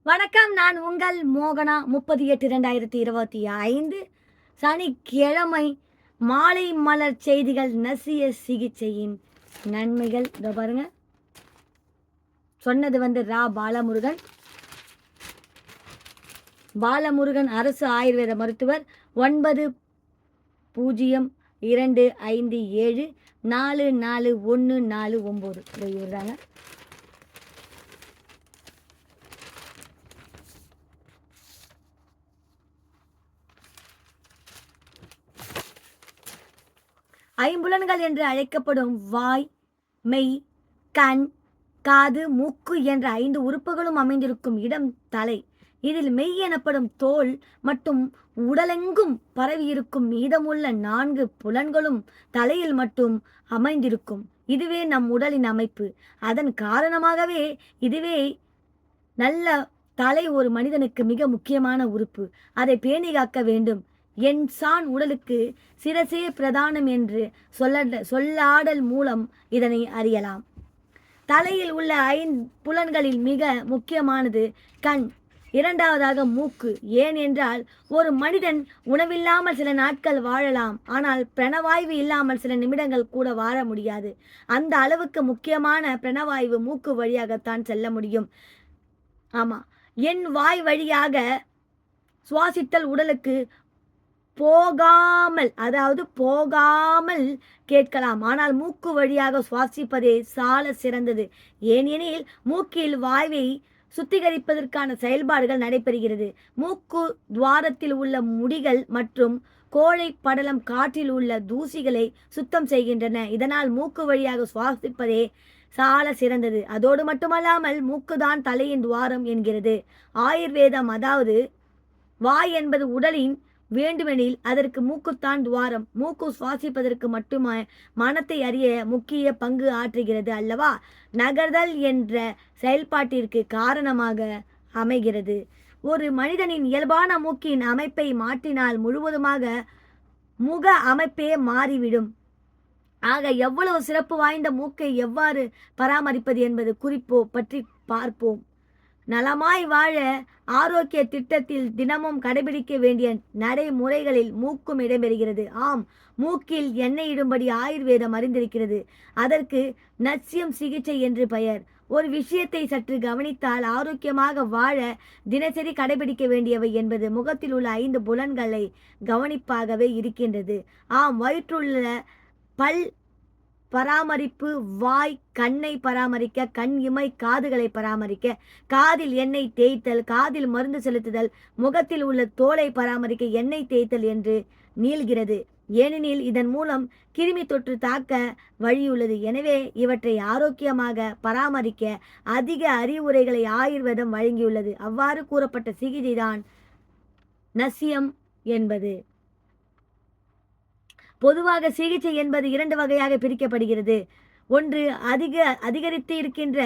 வணக்கம். நான் உங்கள் மோகனா. 30/8/2025 சனிக்கிழமை மாலை மலர் செய்திகள். நசிய சிகிச்சையின் நன்மைகள் இதோ பாருங்க. சொன்னது ரா பாலமுருகன் அரசு ஆயுர்வேத மருத்துவர். 9025744149 இவர் தாங்க. ஐம்புலன்கள் என்று அழைக்கப்படும் வாய், மெய், கண், காது, மூக்கு என்ற 5 உறுப்புகளும் அமைந்திருக்கும் இடம் தலை. இதில் மெய் எனப்படும் தோல் மட்டும் உடலெங்கும் பரவியிருக்கும். மீதமுள்ள 4 புலன்களும் தலையில் மட்டும் அமைந்திருக்கும். இதுவே நம் உடலின் அமைப்பு. அதன் காரணமாகவே இதுவே நல்ல தலை ஒரு மனிதனுக்கு மிக முக்கியமான உறுப்பு. அதை பேணி காக்க வேண்டும். என் சான் உடலுக்கு சிரசே பிரதானம் என்று சொல்லாடல் மூலம் இதனை அறியலாம். தலையில் உள்ள 5 புலன்களில் மிக முக்கியமானது கண், இரண்டாவதாக மூக்கு. ஏன் என்றால் ஒரு மனிதன் உணவில்லாமல் சில நாட்கள் வாழலாம், ஆனால் பிரணவாய்வு இல்லாமல் சில நிமிடங்கள் கூட வாழ முடியாது. அந்த அளவுக்கு முக்கியமான பிரணவாய்வு மூக்கு வழியாகத்தான் செல்ல முடியும். ஆமாம், என் வாய் வழியாக சுவாசித்தல் உடலுக்கு போகாமல் கேட்கலாம், ஆனால் மூக்கு வழியாக சுவாசிப்பதே சால சிறந்தது. ஏனெனில் மூக்கில் வாய்வை சுத்திகரிப்பதற்கான செயல்பாடுகள் நடைபெறுகிறது. மூக்கு துவாரத்தில் உள்ள முடிகள் மற்றும் கோழை படலம் காற்றில் உள்ள தூசிகளை சுத்தம் செய்கின்றன. இதனால் மூக்கு வழியாக சுவாசிப்பதே சால சிறந்தது. அதோடு மட்டுமல்லாமல் மூக்குதான் தலையின் துவாரம் என்கிறது ஆயுர்வேதம். அதாவது வாய் என்பது உடலின் வேண்டுமெனில் அதற்கு மூக்குத்தான் துவாரம். மூக்கு சுவாசிப்பதற்கு மட்டுமே மனத்தை அறிய முக்கிய பங்கு ஆற்றுகிறது அல்லவா? நகர்தல் என்ற செயல்பாட்டிற்கு காரணமாக அமைகிறது. ஒரு மனிதனின் இயல்பான மூக்கின் அமைப்பை மாற்றினால் முழுவதுமாக முக அமைப்பே மாறிவிடும். ஆக எவ்வளவு சிறப்பு வாய்ந்த மூக்கை எவ்வாறு பராமரிப்பது என்பது குறிப்போ பற்றி பார்ப்போம். நலமாய் வாழ ஆரோக்கிய திட்டத்தில் தினமும் கடைபிடிக்க வேண்டிய நடைமுறைகளில் மூக்கும் இடம்பெறுகிறது. ஆம், மூக்கில் எண்ணெய் இடும்படி ஆயுர்வேதம் அறிந்திருக்கிறது. அதற்கு நசியம் சிகிச்சை என்று பெயர். ஒரு விஷயத்தை சற்று கவனித்தால் ஆரோக்கியமாக வாழ தினசரி கடைபிடிக்க வேண்டியவை என்பது முகத்தில் உள்ள 5 புலன்களை கவனிப்பாகவே இருக்கின்றது. ஆம், வயிற்றுள்ள பல் பராமரிப்பு, வாய், கண்ணை பராமரிக்க, கண் இமை, காதுகளை பராமரிக்க, காதில் எண்ணெய் தேய்த்தல், காதில் மருந்து செலுத்துதல், முகத்தில் உள்ள தோலை பராமரிக்க எண்ணெய் தேய்த்தல் என்று நீள்கிறது. ஏனெனில் இதன் மூலம் கிருமி தொற்று தாக்க வழியுள்ளது. எனவே இவற்றை ஆரோக்கியமாக பராமரிக்க அதிக அறிவுரைகளை ஆயுர்வேதம் வழங்கியுள்ளது. அவ்வாறு கூறப்பட்ட சிகிச்சைதான் நசியம் என்பது. பொதுவாக சிகிச்சை என்பது 2 வகையாக பிரிக்கப்படுகிறது. ஒன்று, அதிகரித்து இருக்கின்ற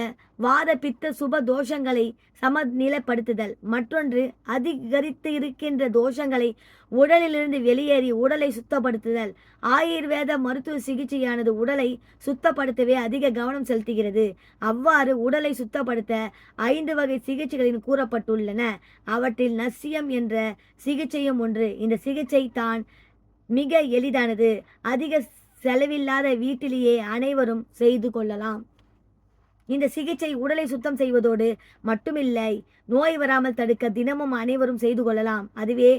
வாத பித்த சுப தோஷங்களை சமநிலைப்படுத்துதல். மற்றொன்று, அதிகரித்து இருக்கின்ற தோஷங்களை உடலிலிருந்து வெளியேறி உடலை சுத்தப்படுத்துதல். ஆயுர்வேத மருத்துவ சிகிச்சையானது உடலை சுத்தப்படுத்தவே அதிக கவனம் செலுத்துகிறது. அவ்வாறு உடலை சுத்தப்படுத்த 5 வகை சிகிச்சைகளின் கூறப்பட்டுள்ளன. அவற்றில் நசியம் என்ற சிகிச்சையும் ஒன்று. இந்த சிகிச்சை தான் மிக எளிதானது. அதிக செலவில்லாத வீட்டிலேயே அனைவரும் செய்து கொள்ளலாம். இந்த சிகிச்சை உடலை சுத்தம் செய்வதோடு மட்டுமில்லை, நோய் வராமல் தடுக்க தினமும் அனைவரும் செய்து கொள்ளலாம். அதுவே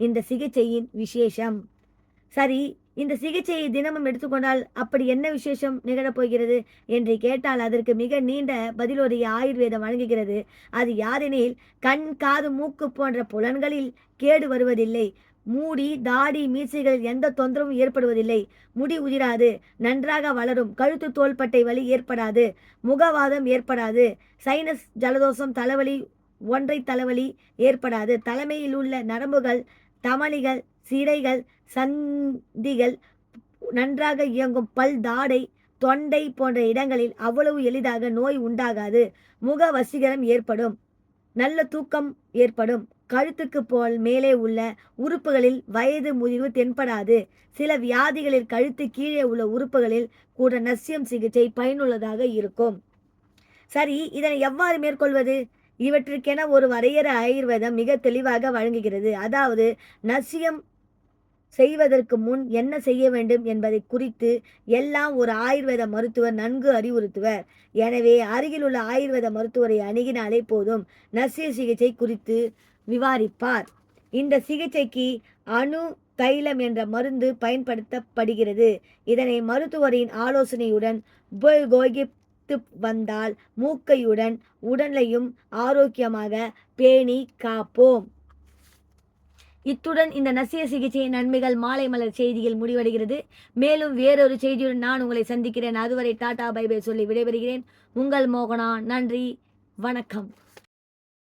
இந்த சிகிச்சையின் விசேஷம். சரி, இந்த சிகிச்சையை தினமும் எடுத்துக்கொண்டால் அப்படி என்ன விசேஷம் நிகழப்போகிறது என்று கேட்டால் அதற்கு மிக நீண்ட பதிலொரு ஆயுர்வேதம் வழங்குகிறது. அது யாதெனில், கண், காது, மூக்கு போன்ற புலன்களில் கேடு வருவதில்லை. மூடி, தாடி, மீசைகளில் எந்த தொந்தரவும் ஏற்படுவதில்லை. முடி உதிராது, நன்றாக வளரும். கழுத்து தோள்பட்டை வலி ஏற்படாது. முகவாதம் ஏற்படாது. சைனஸ், ஜலதோஷம், தலைவலி, ஒன்றை தலைவலி ஏற்படாது. தலைமையில் உள்ள நரம்புகள், தமனிகள், சிரைகள், சந்திகள் நன்றாக இயங்கும். பல், தாடை, தொண்டை போன்ற இடங்களில் அவ்வளவு எளிதாக நோய் உண்டாகாது. முக வசீகரம் ஏற்படும். நல்ல தூக்கம் ஏற்படும். கழுத்துக்கு போல் மேலே உள்ள உறுப்புகளில் வயது முதிர்வு தென்படாது. சில வியாதிகளில் கழுத்து கீழே உள்ள உறுப்புகளில் கூட நசியம் சிகிச்சை பயனுள்ளதாக இருக்கும். சரி, இதனை எவ்வாறு மேற்கொள்வது? இவற்றிற்கென ஒரு வரையறை ஆயுர்வேதம் மிக தெளிவாக வழங்குகிறது. அதாவது நசியம் செய்வதற்கு முன் என்ன செய்ய வேண்டும் என்பதை குறித்து எல்லாம் ஒரு ஆயுர்வேத மருத்துவர் நன்கு அறிவுறுத்துவர். எனவே அருகிலுள்ள ஆயுர்வேத மருத்துவரை அணுகினாலே போதும். நசிய சிகிச்சை குறித்து விவாரிப்பார். இந்த சிகிச்சைக்கு அணு தைலம் என்ற மருந்து பயன்படுத்தப்படுகிறது. இதனை மருத்துவரின் ஆலோசனையுடன் உபயோகித்து வந்தால் மூக்கையுடன் உடலையும் ஆரோக்கியமாக பேணி காப்போம். இத்துடன் இந்த நசிய சிகிச்சையின் நன்மைகள் மாலை மலர் செய்தியில் முடிவடைகிறது. மேலும் வேறொரு செய்தியுடன் நான் உங்களை சந்திக்கிறேன். அதுவரை டாடா பை பை சொல்லி விடைபெறுகிறேன். உங்கள் மோகனா. நன்றி, வணக்கம்.